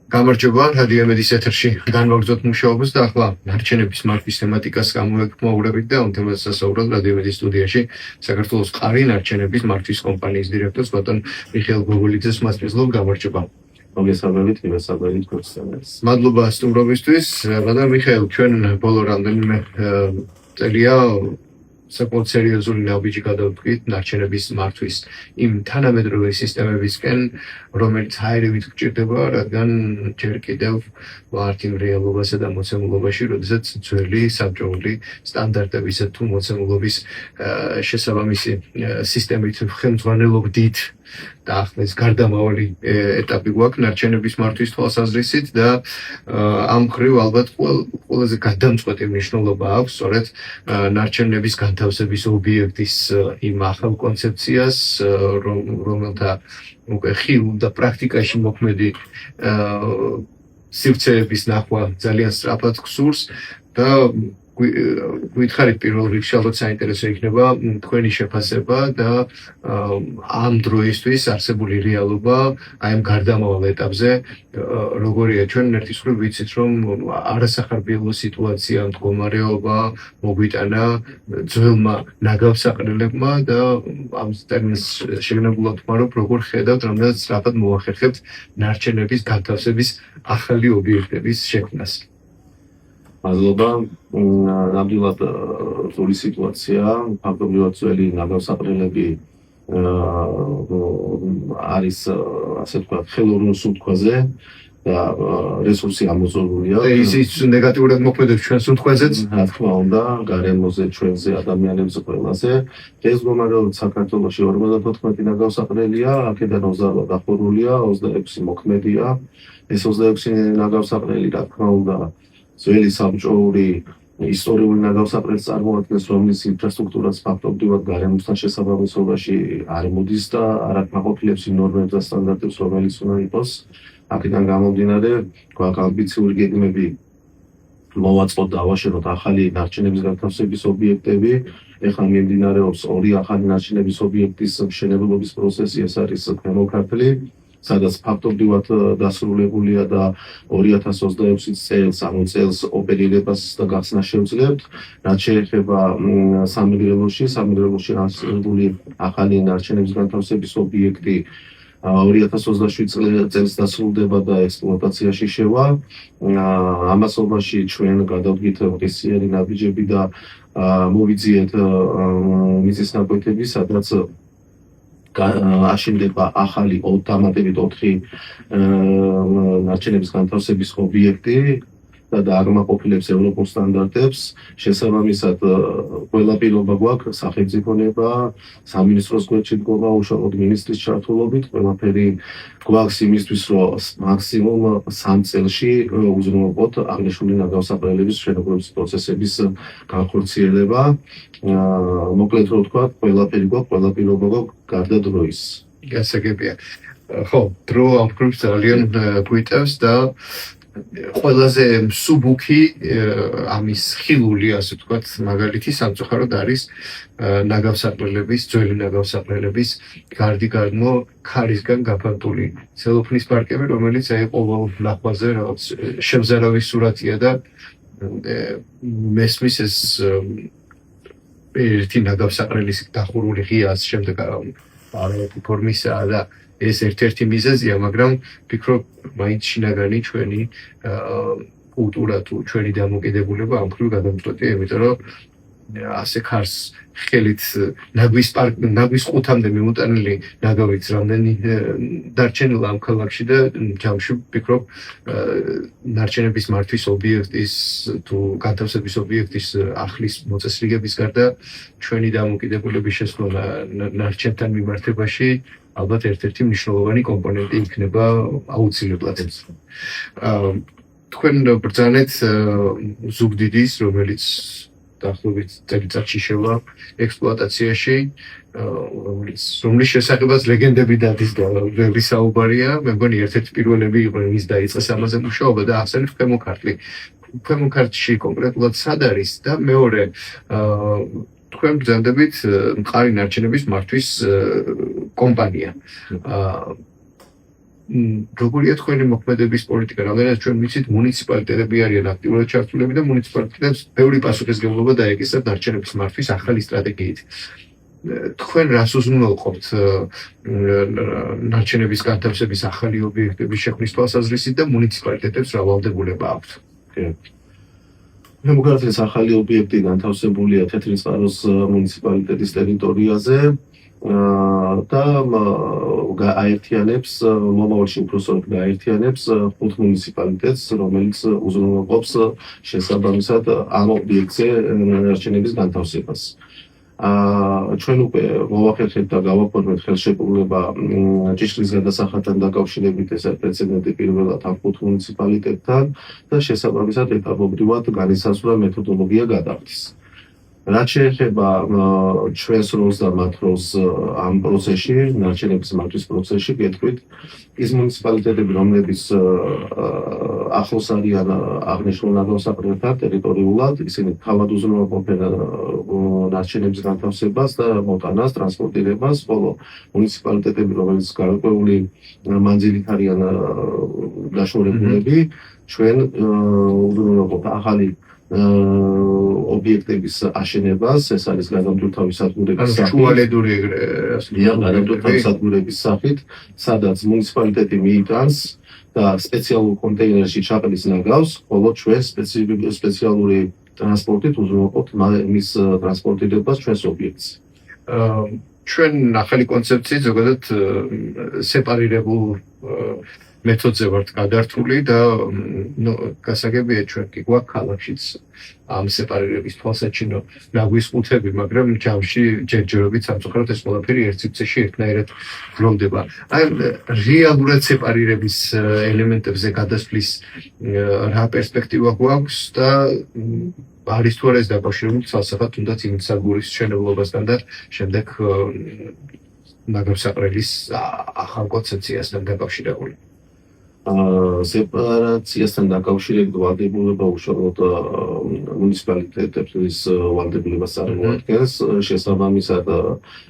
გამარჯობა, რადიო მედიის ეთერში განვაგრძოთ მუშაობას და ახლა ნარჩენების მართვის თემატიკას გამოვეკვმაურებით და ამ თემაზე სასაუბრად რადიო მედიის სტუდიაში საქართველოს ყარი ნარჩენების მართვის კომპანიის დირექტორს ბატონ მიხეილ გოგოლიძეს მასპინძლობ. გამარჯობა. მოგესალმებით ქორწინებას. მადლობა სტუმრობისთვის. ბატონ მიხეილ, ჩვენ ბოლო რამდენიმე წელია საკმაოდ სერიოზული ნაბიჯი გადავდგით ნარჩენების მართვის იმ თანამედროვე სისტემებისკენ, რომელიც ჰაერივით გჭირდება, რადგან ჯერ კიდევ ვართ იმ რეალობასა და მოცემულობაში, როდესაც ძველი საბჭოური სტანდარტებისა თუ მოცემულობის შესაბამისი სისტემით ხელმძღვანელობდით და ახლა ეს გარდამავალი ეტაპი გვაქვს ნარჩენების მართვის თვალსაზრისით და ამ მხრივ ალბათ ყველაზე გადამწყვეტი მნიშვნელობა აქვს სწორედ ნარჩენების განთავსების ობიექტის იმ ახალ კონცეფციას, რომელთა უკვე ხილულ და პრაქტიკაში მოქმედი სივრცეების ნახვა ძალიან სწრაფად გსურს და გვითხარით პირველ რიგში ალბათ საინტერესო იქნება თქვენი შეფასება და ამ დროისთვის არსებული რეალობა აი ამ გარდამავალ ეტაპზე როგორია. ჩვენ ერთის მხრივ ვიცით, რომ არასახარბიელო სიტუაცია, მდგომარეობა მოგვიტანა ძველმა ნაგავსაყრელებმა და ამ ტერმინს შეგნებულად ვთქვამთ, როგორ ხედავთ, რამდენად სწრაფად მოახერხებთ ნარჩენების განთავსების ახალი ობიექტების შექმნას. მადლობა. ნამდვილად რთული სიტუაცია, ფაქტობრივად ძველი ნაგავსაყრელები არის ასე ვთქვათ ხელოვნურ სუნთქვაზე და რესურსი ამოწურულია. ის ნეგატიურად მოქმედებს ჩვენს სუნთქვაზეც, რა თქმა უნდა, გარემოზე, ჩვენზე, ადამიანებზე, ყველაზე. ეს მდგომარეობით საქართველოში 54 ნაგავსაყრელია, აქედან 28 დახურულია, 26 მოქმედია. ეს 26 ნაგავსაყრელი, რა თქმა უნდა, ძველი საბჭოური ისტორიული ნაგავსაყრელს წარმოადგენს, რომლის ინფრასტრუქტურაც ფაქტობრივად გარემოსთან შესაბამისობაში არ მოდის და არ აკმაყოფილებს იმ ნორმებს და სტანდარტებს, რომელიც უნდა იყოს. აქედან გამომდინარე, გვაქვს ამბიციური გეგმები მოვაწყოთ და ავაშენოთ ახალი ნარჩენების განთავსების ობიექტები. ეხლა მიმდინარეობს ორი ახალი ნარჩენების ობიექტის მშენებლობის პროცესი, ეს არის ქვემო ქართლი, სადაც ფაქტობრივად დასრულებულია და 2026 წელს ოპერირებას და გახსნა შევძლებთ. რაც შეეხება სამეგრელოში არსებული ახალი ნარჩენების განთავსების ობიექტი 2027 წელს დასრულდება და ექსპლუატაციაში შევა. ამასობაში ჩვენ გადავდგით ღირსიანი ნაბიჯები და მოვიძიეთ მიწის ნაკვეთები, სადაც აშენდება ახალი დამატებით 4 ნარჩენების განთავსების ობიექტი და დააკმაყოფილებს ევროპულ სტანდარტებს. შესაბამისად, ყველა პირობა გვაქვს, სახელმწიფონება, სამინისტროს გვერდში დგომა უშუალოდ მინისტრის ჩართულობით. ყველაფერი გვაქვს იმისთვის, რომ მაქსიმუმ 3 წელში უზრუნველყოთ აღნიშნული ნაგავსაყრელების მშენებლობის პროცესების განხორციელება. მოკლედ რო ვთქვა, ყველაფერი გვაქვს, ყველა პირობა გვაქვს გარდა დროის. გასაგებია. ხო, დრო ამ მხრივ ძალიან გვიტევს და ყველაზე მსუბუქი ამის ხილული, ასე ვთქვათ, მაგალითი სამწუხაროდ არის ნაგავსაყრელების, ძველი ნაგავსაყრელების გარდიგარდმო ქარისგან გაფართული ცელოფნის პარკები, რომელიც აი ყოველ ნახვაზე რაღაც შემზარავის სურათია და მესმის ეს ერთი ნაგავსაყრელის დახურული ღია შემდეგ არაერთი ფორმისაა და ეს ერთ-ერთი მიზეზია, მაგრამ ვფიქრობ, მაინც შინაგანი ჩვენი კულტურა თუ ჩვენი დამოკიდებულება ამ მხრივ გადამწყვეტია, იმიტომ რომ ასე ქარს ხელით ნაგვის ყუთამდე მიმოტანილი ნაგავიც რამდენი დარჩენილა ამ ქალაქში და ჯამში ვფიქრობ, ნარჩენების მართვის ობიექტის თუ განთავსების ობიექტის ახლის მოწესრიგების გარდა ჩვენი დამოკიდებულების შესრულება ნარჩენთან მიმართებაში ალბათ ერთ-ერთი მნიშვნელოვანი კომპონენტი იქნება აუცილებლად. თქვენ ბრძანეთ ზუგდიდის, რომელიც დაახლოებით წელიწადში შევა ექსპლუატაციაში, რომლის შესახებაც ლეგენდები დადის და ბევრი საუბარია. მე მგონი ერთ-ერთი პირველები იყო ის დაიწყეს ამაზე მუშაობა და ახსენეთ ქვემო ქართლი. ქვემო ქართლში კონკრეტულად სად არის და მეორე თქვენ ბრძანდებით მყარი ნარჩენების მართვის კომპანია. როგორია თქვენი მოქმედების პოლიტიკა, რამდენად ჩვენ ვიცით მუნიციპალიტეტები არიან აქტიურად ჩართულები და მუნიციპალიტეტებს ბევრი პასუხისმგებლობა დაეკისრათ ნარჩენების მართვის ახალი სტრატეგიით. თქვენ რას უზრუნველყოფთ ნარჩენების განთავსების ახალი ობიექტების შექმნის თვალსაზრისით და მუნიციპალიტეტებს რა ვალდებულება აქვთ? მემკვიდრეობის ახალი ობიექტი განთავსებულია თეთრი წყაროს მუნიციპალიტეტის ტერიტორიაზე და გააერთიანებს მომავალში უпроსოდ გააერთიანებს 5 მუნიციპალიტეტს, რომელიც უზრუნველყოფს შესაბამისად ამ ობიექტზე ნარჩენების განთავსებას. ჩვენ უკვე მოვახერხეთ და გავაფორმეთ ხელშეკრულება ჭიშკრის გადასახადთან დაკავშირებით, ეს პრეცედენტი პირველად ამ 5 მუნიციპალიტეტთან და შესაბამისად ეტაპობრივად განისაზღვრა მეთოდოლოგია გადახდის. რაც შეეხება ჩვენს როლს და მათ როლს ამ პროცესში, ნარჩენების მართვის პროცესში, გეტყვით, ის მუნიციპალიტეტები, რომლებიც ახლოს არიან აღნიშნულ ნაგავსაყრელთან ტერიტორიულად, ისინი თავად უზრუნველყოფენ ნარჩენების განთავსებას და მოტანას, ტრანსპორტირებას, ხოლო მუნიციპალიტეტები, რომელიც გარკვეული მანძილით არიან დაშორებულები, ჩვენ უზრუნველყოფთ ახალი ობიექტების აშენებას, ეს არის გადამტვირთვავის სადგურების სახით, სადაც მუნიციპალიტეტი მიიტანს და სპეციალურ კონტეინერში ჩაყრის ნაგავს, ხოლო ჩვენ სპეციალური ტრანსპორტით უზრუნველყოფთ მის ტრანსპორტირებას ჩვენს ობიექტს. ჩვენ ახალი კონცეფციით ზოგადად სეპარირებულ მეთოდზე ვართ გადართული და გასაგებია ჩვენ კი გვაქვს ქალაქშიც ამ სეპარირების თვალსაჩინო ნაგვისყუთები, მაგრამ ჯამში ჯერჯერობით სამწუხაროდ ეს ყველაფერი ერთ სივრცეში ერთნაირად გროვდება. აი რეალურად სეპარირების ელემენტებზე გადასვლის რა პერსპექტივა გვაქვს და არის თუ არა ეს დაკავშირებული ცალსახად თუნდაც იმ სადგურის მშენებლობასთან და შემდეგ ნაგავსაყრელის ახალ კონცეფციასთან დაკავშირებული. სეპარაციასთან დაკავშირებით ვალდებულება უშუალოდ მუნიციპალიტეტების ვალდებულებას წარმოადგენს. შესაბამისად,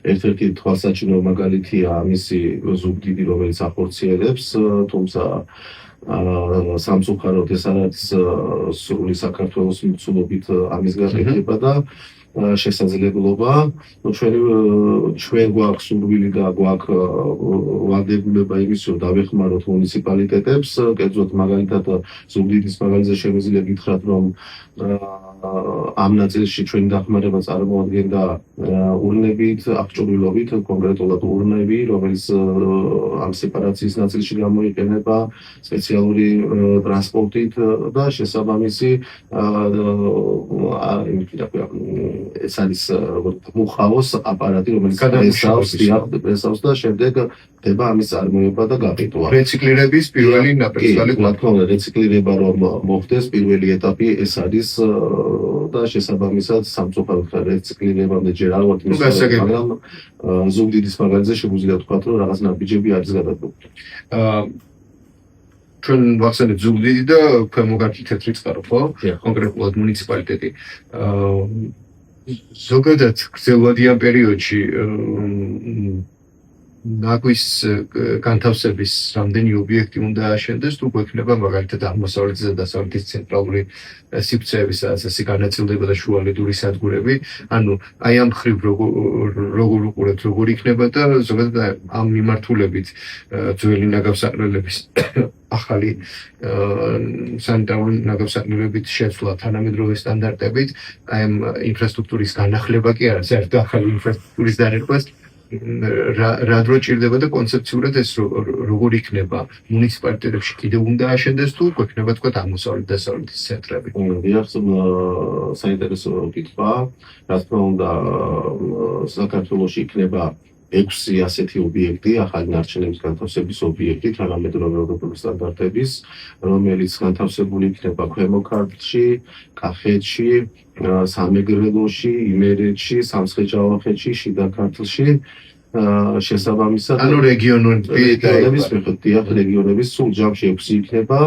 ერთ-ერთი თვალსაჩინო მაგალითია მისი ზუგდიდი, რომელიც ახორციელებს, თუმცა სამწუხაროდ ეს არის სრული საქართველოს მიცულობით ამის გაკეთება და შესაძლებლობა. ჩვენ გვაქვს სურვილი და გვაქვს ვალდებულება იმის, რომ დავეხმაროთ მუნიციპალიტეტებს, კერძოდ მაგალითად ზუგდიდის მაგალითზე შემიძლია გითხრათ, რომ ამ ნაწილში ჩვენი დახმარება წარმოადგენდა ურნებით, აღჭურვილობით, კონკრეტულად ურნები, რომელიც ამ სეპარაციის ნაწილში გამოიყენება სპეციალური ტრანსპორტით და შესაბამისი ეს არის მუხაოს აპარატი, რომელიც პრესავს და შემდეგ ხდება ამის წარმოება და გაკეთვა. რეციკლირების პირველი ნაპრესვალი პლატფორმა რეციკლირება რომ მოხდეს, პირველი ეტაპი ეს არის და შესაბამისად სამწუხაროდ რეციკლირებამდე ჯერ არ ვართ მაგრამ ზუგდიდის მაგალითზე შეგვიძლია ვთქვათ, რომ რაღაც ნაბიჯები არის გადადგმული. ჩვენ ვახსენებთ ზუგდიდი და ქვემოგართი თეთრი წყარო, ხო? კონკრეტულად მუნიციპალიტეტი. ზოგადად გრძელვადიან პერიოდში ნაგვის განთავსების რამდენი ობიექტი უნდა აშენდეს, თუ გვექნება მაგალითად აღმოსავლეთის და დასავლეთის ცენტრალური სივრცეები, სადაც ასე განაწილდება და შუალედური სადგურები. ანუ აი ამ ხრივ როგორ უყურებთ, როგორ იქნება და ზოგადად ამ მიმართულებით ძველი ნაგავსაყრელების ახალი სანიტარული ნაგავსაყრელებით შეცვლა თანამედროვე სტანდარტებით, აი ამ ინფრასტრუქტურის განახლება კი არა, საერთოდ ახალი ინფრასტრუქტურის დანერგვას რა დრო ჭირდება და კონცეფციურად ეს როგორ იქნება მუნიციპალიტეტებში კიდევ უნდა აშენდეს თუ გვექნება თქვა აღმოსავლეთ-დასავლეთის ცენტრები. დიახ, საინტერესო კითხვა. რა თქმა უნდა, საქართველოში იქნება 6 ასეთი ობიექტი, ახალი ნარჩენების განთავსების ობიექტი, თანამედროვე ევროპული სტანდარტების, რომელიც განთავსებული იქნება ქვემო ქართლში, კახეთში, სამეგრელოში, იმერეთში, სამცხე-ჯავახეთში, შიდა ქართლში. შესაბამისად, ანუ რეგიონების სულ ჯამში 6 იქნება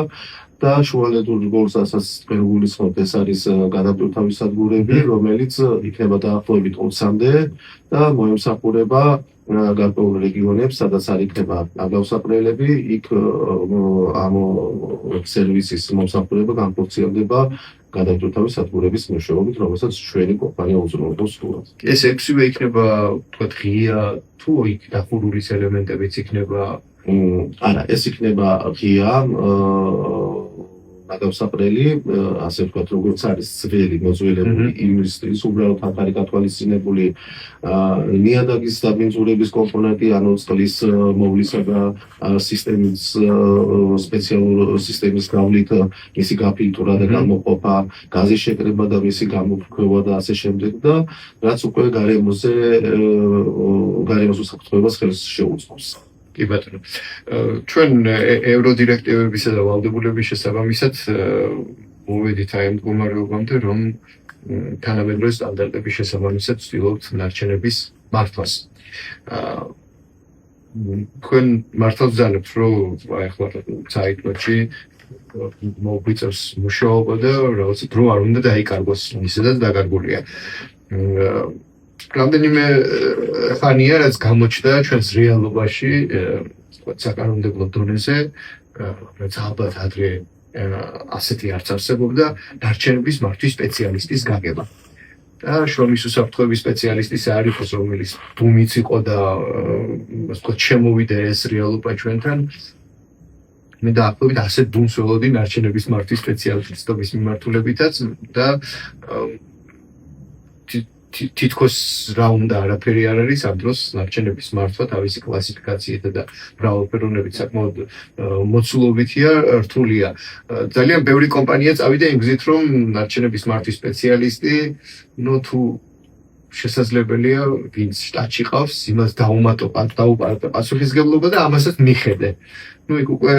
და შუალედურ გორსასაც თქვენ გულისხმობთ, ეს არის გადამტვირთვავის სადგურები, რომელიც იქნება დაახლოებით 20-მდე და მოემსახურება გარკვეულ რეგიონებს, სადაც არ იქნება გადასაყრელები, იქ ამ სერვისის მომსახურება განხორციელდება გადამტვირთვავის სადგურების მეშვეობით, რომელსაც ჩვენი კომპანია უზრუნველყოფს სრულად. ეს ექვსივე იქნება თქვათ ღია თუ იქ დახურული ელემენტებიც იქნება არა, ეს იქნება ღია გადასაყრელი, ასე ვთქვათ, როგორც არის ძველი მოძველებული ინდუსტრიის, უბრალოდ ახალი გათვალისწინებული ნიადაგის დაბინძურების კომპონენტი, ანუ წყლის მოვლისა და სისტემის სპეციალურ სისტემის გავლით მისი გაფილტრა და გამოყოფა, გაზის შეკრება და მისი გამოქვეყნება და ასე შემდეგ და რაც უკვე გარემოზე უსაფრთხოებას ხელს შეუწყობს. კი ბატონო. ჩვენ ევროდირექტივებისა და ვალდებულების შესაბამისად მოვედით აი ამ მდგომარეობამდე, რომ თანამედროვე სტანდარტების შესაბამისად ვცდილობთ ნარჩენების მართვას. თქვენ მართლაც ვძალებთ, რომ აი ახლა საიტში მოგვიწევს მუშაობა და რაღაც დრო არ უნდა დაიკარგოს, ისედაც დაკარგულია. რამდენიმე ხანია, რაც გამოჩნდა ჩვენს რეალობაში, საკანონმდებლო დონეზე, რაც ალბათ ადრე ასეთი არც არსებობდა, ნარჩენების მართვის სპეციალისტის გაგება. და შრომის უსაფრთხოების სპეციალისტის არ იყოს, რომელიც ბუმიც იყო და შემოვიდა ეს რეალობა ჩვენთან. მე დაახლოებით ასეთ ბუმს ველოდი ნარჩენების მართვის სპეციალისტობის მიმართულებითაც და თითქოს რა უნდა არაფერი არ არის ამ დროს ნარჩენების მართვა თავისი კლასიფიკაციით და მრავალფეროვნებით საკმაოდ მოცულობითია, რთულია. ძალიან ბევრი კომპანია წავიდა იმ გზით, რომ ნარჩენების მართვის სპეციალისტი, თუ შესაძლებელია, ვინც შტატში ყავს, იმას დაუმატო პასუხისმგებლობა და ამასაც მიხედე. იქ უკვე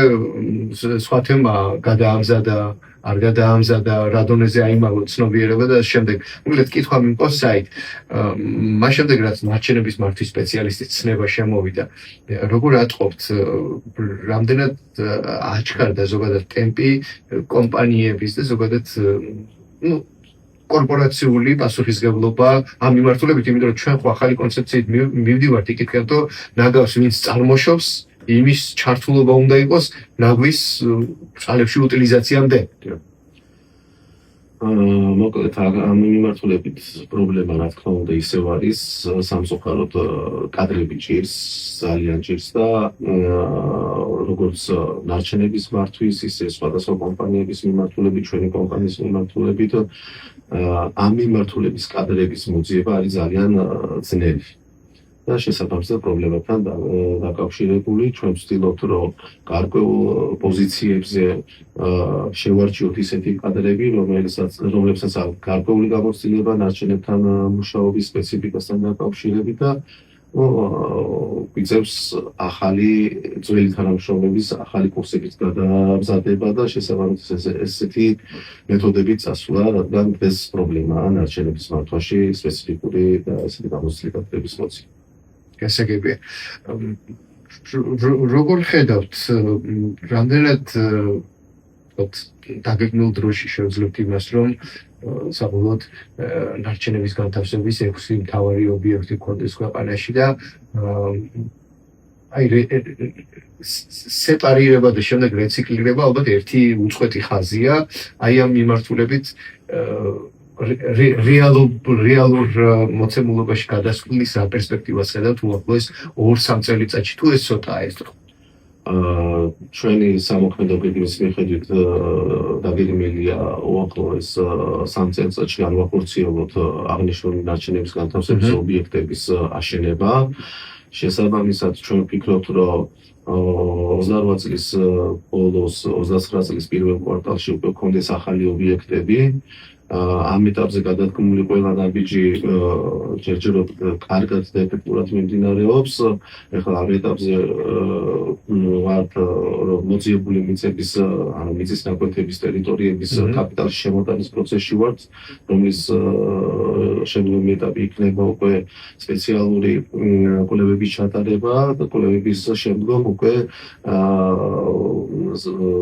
სხვა თემა გადაამზადა, არ გადაამზადა, რა დონეზე აიმაღლა ცნობიერება და შემდეგ. მოკლედ კითხვა მიმყავს საით. მას შემდეგ რაც ნარჩენების მართვის სპეციალისტის ცნება შემოვიდა, როგორ ატყობთ, რამდენად აჩქარდა ზოგადად ტემპი კომპანიების და ზოგადად კორპორაციული პასუხისმგებლობა ამ მიმართულებით, იმიტომ რომ ჩვენ ხო ახალი კონცეფციით მივდივართ იქითკენ, რომ ნაგავს ვინც წარმოშობს, იმის ჩართულობა უნდა იყოს ნაგვის წყალებში უტილიზაციამდე. მოკლედ ამ მიმართულებით პრობლემა რა თქმა უნდა ისევ არის, სამწუხაროდ კადრები ჭირს, ძალიან ჭირს და როგორც ნარჩენების მართვის, ისე სხვადასხვა კომპანიების მიმართულებით, ჩვენი კომპანიის მიმართულებით ამ მიმართულების კადრების მოძიება არის ძალიან ძნელი. და შესაბამისად პრობლემებთან დაკავშირებული ჩვენ ვცდილობთ, რომ გარკვეულ პოზიციებზე შევარჩიოთ ისეთი კადრები, რომლებსაც გარკვეული გამოცდილება ნარჩენებთან მუშაობის სპეციფიკასთან დაკავშირებით და გვიწევს ახალი ძველი თანამშრომლების ახალი კურსების გადამზადება და შესაბამისად ესეთი მეთოდებით წასვლა, რადგან ეს პრობლემაა ნარჩენების მართვაში სპეციფიკური და ესეთი გამოცდილი კადრების მოცემა. გასაგებია. როგორ ხედავთ, რამდენად დაგეგმილ დროში შევძლებთ იმას, რომ საბოლოოდ ნარჩენების განთავსების 6 მთავარი ობიექტი გქონდეს ქვეყანაში და აი სეპარირება და შემდეგ რეციკლირება ალბათ ერთი უწყვეტი ხაზია, აი ამ მიმართულებით რეალურ მოცემულობაში გადასვლის პერსპექტივას ხედავთ უახლოეს 2-3 წელიწადში თუ ეს ცოტაა ეს დრო. ჩვენი სამოქმედო გეგმის მიხედვით დაგეგმილია უახლოეს 3 წელიწადში განვახორციელოთ აღნიშნული ნარჩენების განთავსების ობიექტების აშენება. შესაბამისად ჩვენ ვფიქრობთ, რომ 28 წლის ბოლოს, 29 წლის პირველ კვარტალში უკვე გქონდეს ახალი ობიექტები. ამ ეტაპზე გადადგმული ყველა ნაბიჯი ჯერჯერობით კარგად და ეფექტურად მიმდინარეობს. ეხლა ამ ეტაპზე ვართ მოძიებული მიწების, ანუ მიწის ნაკვეთების ტერიტორიების კაპიტალში შემოტანის პროცესში ვართ, რომლის შემდგომი ეტაპი იქნება უკვე სპეციალური კვლევების ჩატარება და კვლევების შემდგომ უკვე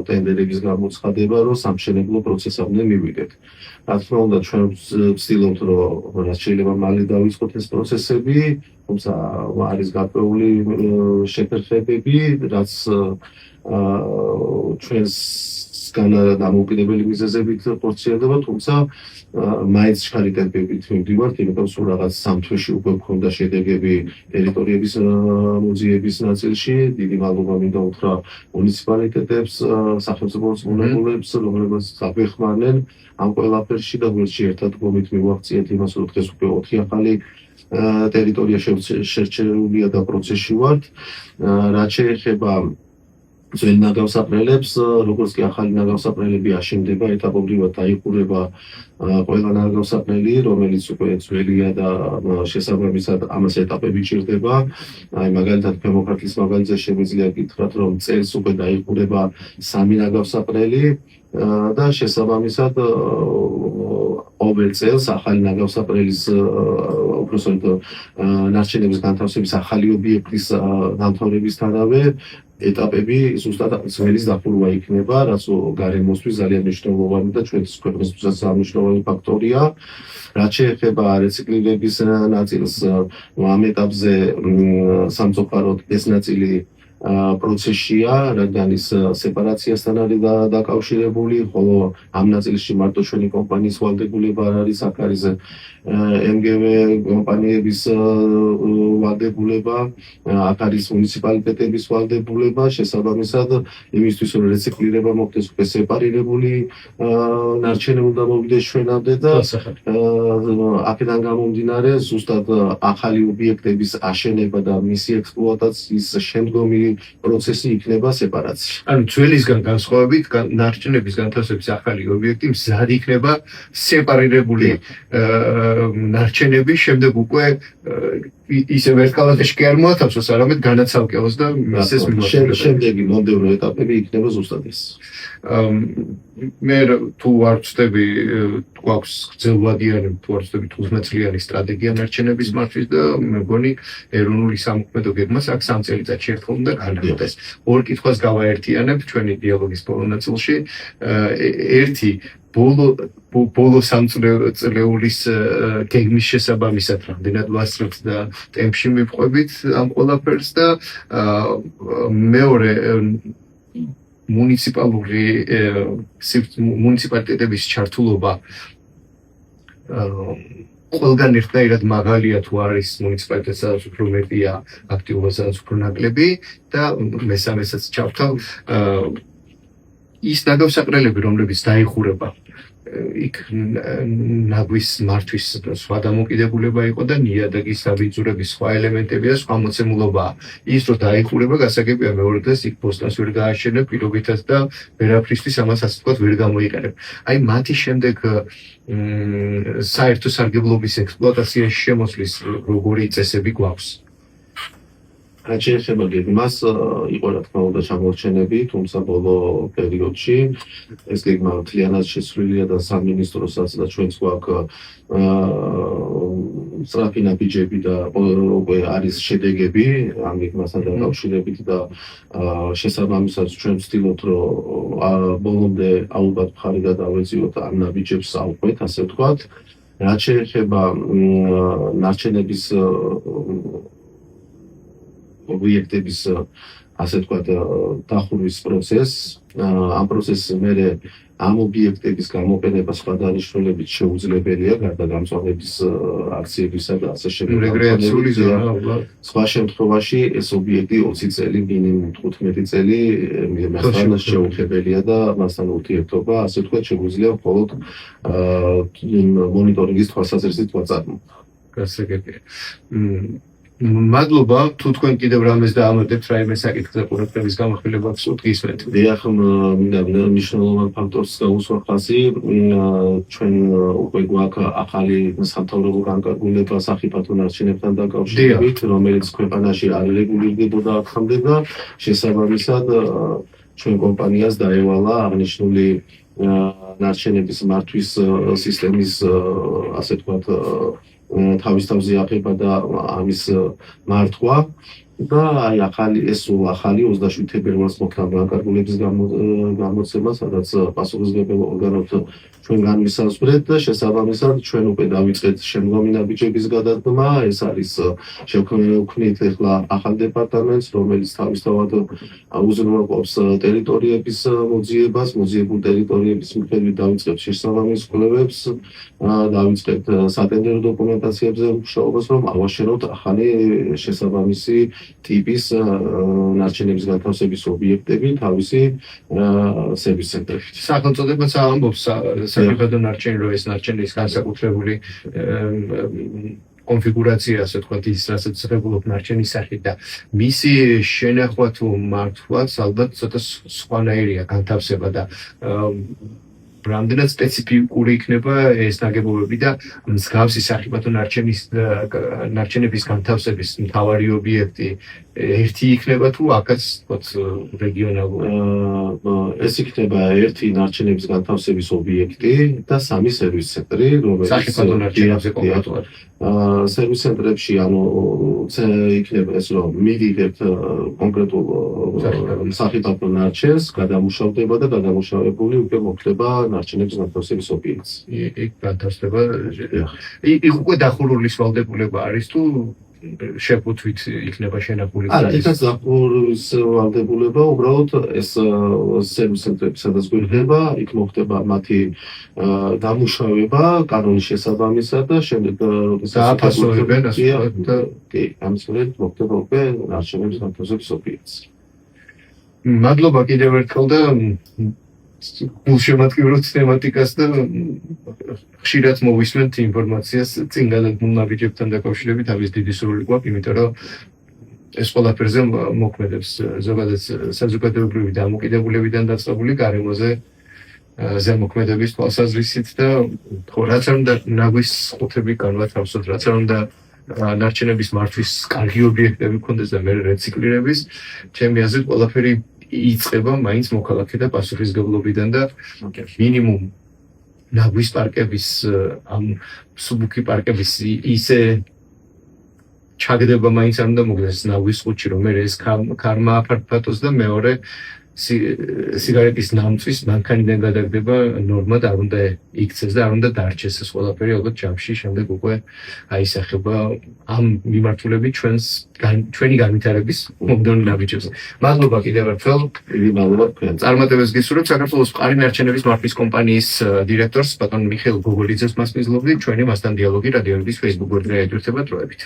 ტენდერების გამოცხადება, რომ სამშენებლო პროცესამდე მივიდეთ. რა თქმა უნდა ჩვენ ვცდილობთ რომ რაც შეიძლება მალე დავიწყოთ ეს პროცესები, თუმცა არის გარკვეული შეფერხებები, რაც ჩვენსგან დამოუკიდებელი მიზეზებით ხორციელდება, თუმცა მაინც ჩქარი ტემპებით მივდივართ, იმიტომ სულ რაღაც 3 თვეში უკვე გვქონდა შედეგები ტერიტორიების მოძიების ნაწილში. დიდი მადლობა მინდა უთხრა მუნიციპალიტეტებს, სახელმწიფო უწყებებს, რომლებიც აგვეხმარნენ ამ ყველაფერში და გვერდში ერთად გომით მივახციეთ იმას, რომ დღეს უკვე 4 ახალი ტერიტორია შერჩეულია და პროცესში ვართ. რაც შეეხება ძველი ნაგავსაყრელებს, როგორც კი ახალი ნაგავსაყრელები აშენდება, ეტაპობრივად დაიყურება ყველა ნაგავსაყრელი, რომელიც უკვე ძველია და შესაბამისად ამას ეტაპები ჭირდება. აი მაგალითად ფემოქართლის მაგალითზე შემიძლია გითხრათ, რომ წელს უკვე დაიყურება 3 ნაგავსაყრელი და შესაბამისად ყოველ წელს ახალი ნაგავსაყრელის უბრალოდ ნარჩენების განთავსების ახალი ობიექტის დამთავრებისთანავე ეტაპები ზუსტად ძველის დახურვა იქნება, რაც გარემოსთვის ძალიან მნიშვნელოვანი და ჩვენთვის ქვეყნისთვისაც მნიშვნელოვანი ფაქტორია. რაც შეეხება რეციკლირების ნაწილს, ამ ეტაპზე სამწუხაროდ ეს ნაწილი პროცესშია, რადგან ის სეპარაციასთან არის დაკავშირებული, ხოლო ამ ნაწილში მარტო ჩვენი კომპანიის ვალდებულება არ არის, აქ არის MGV კომპანიების ვალდებულება, აქ არის მუნიციპალიტეტების ვალდებულება, შესაბამისად იმისთვის რომ რეციკლირება მოხდეს უკვე სეპარირებული ნარჩენები უნდა მოვიდეს ჩვენამდე და აქედან გამომდინარე ზუსტად ახალი ობიექტების აშენება და მისი ექსპლუატაციის შემდგომი პროცესი იქნება სეპარაცია. ანუ ძველისგან განსხვავებით, ნარჩენების განთავსების ახალი ობიექტი მზად იქნება სეპარირებული ნარჩენები, შემდეგ უკვე ისე ვერტიკალაში კი არ მოათავსოს, არამედ განაცალკევოს და მისცეს მიმართულება. შემდეგი მომდევნო ეტაპები იქნება ზუსტად ეს. მე თუ არ ვწდები, გვაქვს გრძელვადიანი, თუ არ ვწდები 15 წლიანი სტრატეგია ნარჩენების მართვის და მე მგონი ეროვნული სამოქმედო გეგმას აქ 3 წელიწადში ერთხელ უნდა განხილდეს. ორ კითხვას გავაერთიანებ ჩვენი დიალოგის ბოლო ნაწილში. ერთი ბოლო 3 წლეულის გეგმის შესაბამისად რამდენად ვასწრებთ და ტემპში მივყვებით ამ ყველაფერს და მეორე მუნიციპალიტეტების ჩართულობა ყველგან ერთნაირად მაღალია თუ არის მუნიციპალიტეტს სადაც უფრო მეტია აქტიობა, სადაც უფრო ნაკლები და მესამესაც ჩავთავ ის ნაგავსაყრელები, რომლებიც დაიხურება იქ ნაგვის მართვის სხვა დამოკიდებულება იყო და ნიადაგის საბიძურების სხვა ელემენტები და სხვა მოცემულობაა. ის რომ დაიხურება გასაგებია მეორე დღეს იქ პოსტას ვერ გააშენებ პირობითად და ვერაფრისთვის ამას ასე ვთქვათ ვერ გამოიყენებ. აი მათი შემდეგ საერთო სარგებლობის ექსპლუატაციაში შემოსვლის როგორი წესები გვაქვს? რაც შეეხება გეგმას, იყო რა თქმა უნდა ჩამორჩენები, თუმცა ბოლო პერიოდში ეს გეგმა მთლიანად შესრულილია და სამინისტროსაც და ჩვენც გვაქვს სწრაფი ნაბიჯები და უკვე არის შედეგები ამ გეგმასთან დაკავშირებით და შესაბამისად ჩვენ ვცდილობთ რომ ბოლომდე ალბათ მხარი გადავეწიოთ ამ ნაბიჯებს აუყვეთ, ასე ვთქვათ. რაც შეეხება ნარჩენების ობიექტების ასე ვთქვათ დახურვის პროცესს, ამ პროცესს მერე ამ ობიექტების გამოყენება სხვა დანიშნულებით შეუძლებელია გარდა გამწვავების აქციებისა და ასე შემდეგ. რეკრეაციული ზონა, სხვა შემთხვევაში ეს ობიექტი 20 წელი, მინიმუმ 15 წელი მასთან შეუძლებელია და მასთან ურთიერთობა, ასე ვთქვათ, შეგვიძლია მხოლოდ მონიტორინგის თვალსაზრისით ვაწარმოოთ. გასაგებია. მადლობა, თუ თქვენ კიდევ რამეს დაამატებთ რაიმე საკითხზე ყურადღების გამახვილება გსურთ გისმენთ. დიახ, მინდა მნიშვნელოვან ფაქტორს გაუსვა ხაზი, ჩვენ უკვე გვაქვს ახალი სამთავრობო განკარგულება სახიფათო ნარჩენებთან დაკავშირებით, რომელიც ქვეყანაში არ რეგულირდებოდა აქამდე და შესაბამისად ჩვენ კომპანიას დაევალა აღნიშნული ნარჩენების მართვის სისტემის ასე ვთქვათ თავის თავზე აღება და ამის მართვა და აი ახალი 27 თებერვალს მოხდა განკარგულების გამოცემა, სადაც პასუხისმგებელ ორგანოთა ჩვენ განვისაზღვრეთ და შესაბამისად ჩვენ უკვე დავიწყეთ შემდგომი ნაბიჯების გადადგმა. ეს არის შევქმნით ახლა ახალ დეპარტამენტს, რომელიც თავისთავად უზრუნველყოფს ტერიტორიების მოძიებას, მოძიებულ ტერიტორიების მიხედვით დავიწყებთ შესაბამის კვლევებს, დავიწყებთ სატენდერო დოკუმენტაციებზე მუშაობას, რომ ავაშენოთ ახალი შესაბამისი ტიპის ნარჩენების განთავსების ობიექტები თავისი სერვის ცენტრებით. სახელმწოდებაც ამბობს საკითხად ნარჩენი რო ეს ნარჩენის განსაკუთრებული კონფიგურაცია, ასე ვთქვათ, ის რასაც regular ნარჩენის სახით და მისი შენახვა თუ მართვაც ალბათ ცოტა სხვანაირია განთავსება და რამდენად სპეციფიკური იქნება ეს ნაგებობები და მსგავსი სახიფათო ნარჩენების განთავსების მთავარი ობიექტი ერთი იქნება თუ აქაც თქოს რეგიონალური ეს იქნება ერთი ნარჩენების განთავსების ობიექტი და სამი სერვის ცენტრი, რომელიც სახიფათო ნარჩენებზე კონკრეტულად სერვის ცენტრებში იქნება ეს რომ მივიღებთ კონკრეტულ სახიფათო ნარჩენს, გადამუშავდება და გადამუშავებული უკვე მოხდება ნარჩენების განთავსების ობიექტს. იქ განთავსდება იქ უკვე დახურულის ვალდებულება არის თუ შეფუთვით იქნება შენახული? არა, იქაც დახურულის ვალდებულება, უბრალოდ ეს სერვის ცენტრები სადაც გვიხდება, იქ მოხდება მათი დამუშავება კანონის შესაბამისად და შემდეგ დააფასოვებენ ასე და კი, ამის შემდეგ მოხდება უკვე ნარჩენების განთავსების ობიექტს. მადლობა კიდევ ერთხელ და გულშემატკივრობთ თემატიკას და ხშირად მოვისმენთ ინფორმაციას წინ გადადგმულ ნაბიჯებთან დაკავშირებით. ამის დიდი სურვილი გვაქვს, იმიტომ რომ ეს ყველაფერზე მოქმედებს ზოგადად საზოგადოებრივი დამოკიდებულებიდან დაწყებული გარემოზე ზემოქმედების თვალსაზრისით და რაც არ უნდა ნაგვის ხუთები განვათავსოთ, რაც არ უნდა ნარჩენების მართვის კარგი ობიექტები გქონდეს და მე რეციკლირების, ჩემი აზრით ყველაფერი იწყება მაინც მოქალაქე და პასუხისმგებლობიდან და მინიმუმ ნაგვის პარკების ამ მსუბუქი პარკების ისე ჩაგდება მაინც არ უნდა მოგდეს ნაგვის ხუთში, რომ მე ეს ქარმა აფართფათოს და მეორე სიგარეტის ნამწვის მანქანიდან გადაგდება ნორმად არ უნდა იქცეს და არ უნდა დარჩეს ეს ყველაფერი ალბათ ჯამში შემდეგ უკვე აისახება ამ მიმართულებით ჩვენი განვითარების მომდევნო ნაბიჯებს. მადლობა კიდევ ერთხელ. მადლობა თქვენ. წარმატებებს გისურვებთ. საქართველოს მყარი ნარჩენების მართვის კომპანიის დირექტორს ბატონ მიხეილ გოგოლიძეს მასპინძლობდი. ჩვენი მასთან დიალოგი რადიოების Facebook გვერდზე ეთერდება დროებით.